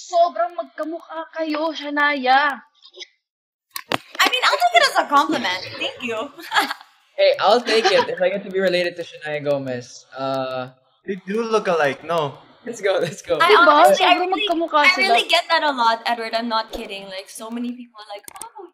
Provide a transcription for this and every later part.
Sobrang magkamukha kayo, Shanaya. I mean, I'll take it as a compliment. Thank you. Hey, I'll take it if I get to be related to Shania Gomez. They do look alike, no? Let's go. I Diba? honestly, Sobrang magkamukha I sila. really get that a lot, Edward. I'm not kidding. Like, so many people are like, oh.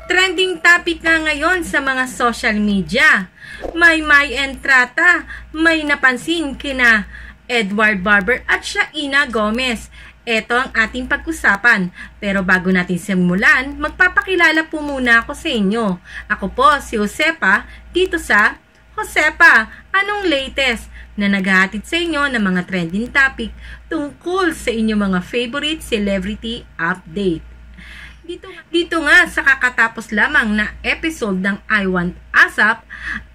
Trending topic nga ngayon sa mga social media. May Entrata, may napansin kina Edward Barber at Shaina Gomez. Ito ang ating pag-usapan. Pero bago natin simulan, magpapakilala po muna ako sa inyo. Ako po si Josepa, dito sa Josepa, anong latest? Na naghahatid sa inyo ng mga trending topic tungkol sa inyong mga favorite celebrity update. Dito nga sa kakatapos lamang na episode ng I Want ASAP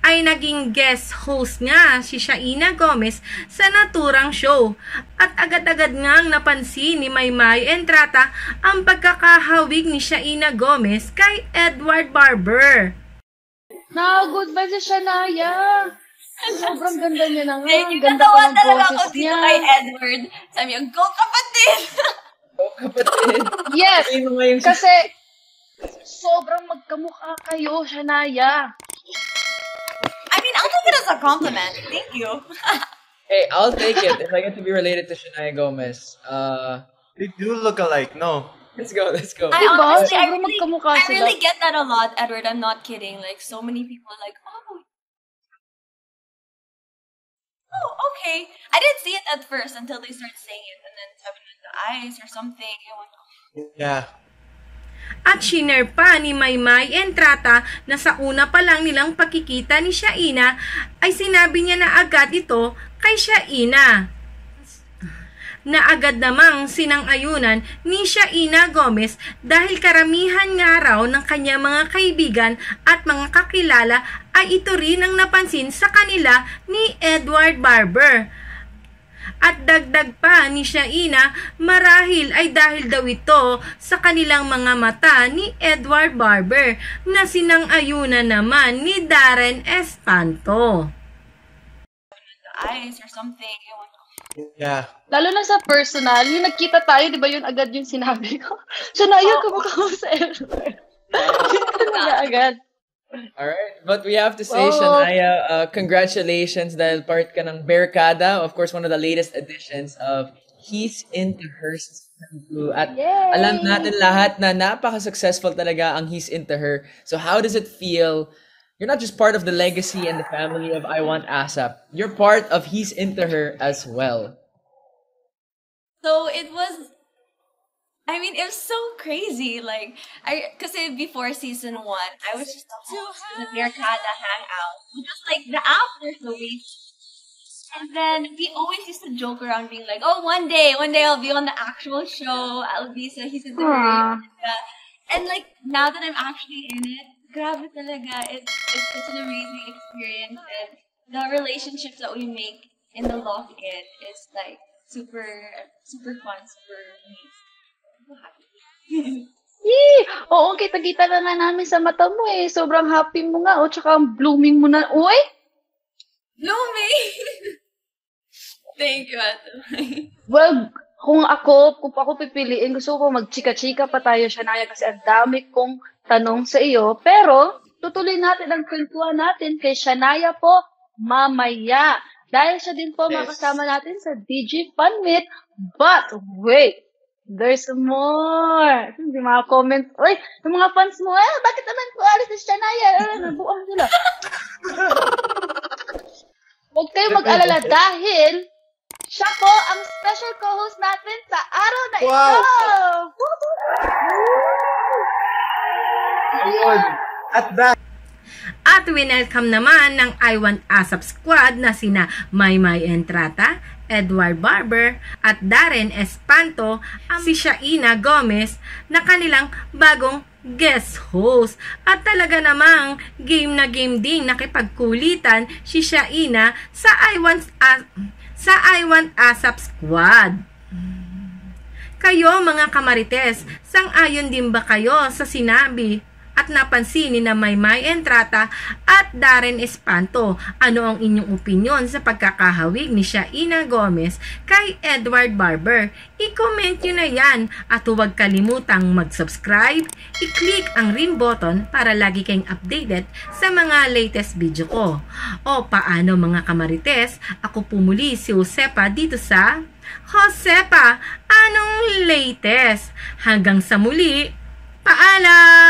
ay naging guest host nga si Shaina Gomez sa naturang show at agad-agad ngang napansin ni Maymay Entrata ang pagkakahawig ni Shaina Gomez kay Edward Barber. Na-good-bye si Shanaya. Sobrang ganda niya na nga. Thank you. Ganda Natawa pa ng talaga ako boses dito niya. kay Edward. Sabi niya, go kapatid! Go, kapatid. Yes, Sabihin mo nga yung kasi sobrang magkamukha kayo, Shanaya. I mean, I'll take it as a compliment. Thank you. Hey, I'll take it if I get to be related to Shania Gomez. They do look alike, no? Let's go. I Diba? honestly, Sobrang magkamukha I sila. really get that a lot, Edward. I'm not kidding. Like, so many people are like, oh, okay. I didn't see it at first until they started saying it, and then sabi nila the eyes or something. Yeah. At shinare pa ni Maymay Entrata na sa una pa lang nilang pagkikita ni Shaina ay sinabi niya na agad ito kay Shaina. Na agad namang sinang-ayunan ni Shaina Gomez dahil karamihan nga raw ng kanyang mga kaibigan at mga kakilala ay ito rin ang napansin sa kanila ni Edward Barber. At dagdag pa ni Shaina, marahil ay dahil daw ito sa kanilang mga mata ni Edward Barber na sinang-ayunan naman ni Darren Espanto. The eyes or something. Yeah. Lalo na sa personal, yung nagkita tayo, di ba yun agad yung sinabi ko? Shanaya, kamukha mo sa Edward. Yun talaga agad. Alright, but we have to say, Shania, congratulations dahil part ka ng Barricada, of course, one of the latest editions of He's Into Her Season 2. At Yay! alam natin lahat na napaka-successful talaga ang He's Into Her. So how does it feel? You're not just part of the legacy and the family of I Want ASAP. You're part of He's Into Her as well. So it was so crazy. Like, because before season 1, I was just a host in the Mercada hangout. Just like the after the week. And then we always used to joke around being like, oh, one day I'll be on the actual show. I'll be so He's Into Her. And like, now that I'm actually in it, grabe talaga. It's such an amazing experience. And the relationships that we make in the Loft It is like super fun, super amazing. Yee! Oo, kita-kita na namin sa mata mo eh. Sobrang happy mo nga. O, tsaka ang blooming mo na. Uy! Blooming! Thank you, Ate. Well, kung pa ako pipiliin, gusto ko magchika-chika pa tayo, Shanaya, kasi ang dami kong tanong sa iyo. Pero, tutuloy natin ang kwentuhan natin kay Shanaya po mamaya. Dahil siya din po makasama natin sa DG Fun Meet. But, wait! There's more. Hindi mga comment. Uy, yung mga fans mo, bakit naman po alis na si Shanaya? Nabuang sila. Huwag kayo mag-alala dahil siya po ang special co-host natin sa araw na ito. Ayun. At that. At winelcome naman ng I Want ASAP squad na sina Maymay Entrata, Edward Barber at Darren Espanto ang si Shaina Gomez na kanilang bagong guest host. At talaga namang game na game din nakipagkulitan si Shaina sa I Want ASAP squad. Kayo mga kamarites, sang-ayon din ba kayo sa sinabi at napansin ni na Maymay Entrata at Darren Espanto. Ano ang inyong opinyon sa pagkakahawig ni Shaina Gomez kay Edward Barber? I-comment nyo na yan at huwag kalimutang mag-subscribe, i-click ang ring button para lagi kayong updated sa mga latest video ko. O paano mga kamarites, ako pumuli si Josepa dito sa Josepa, anong latest? Hanggang sa muli, paalam!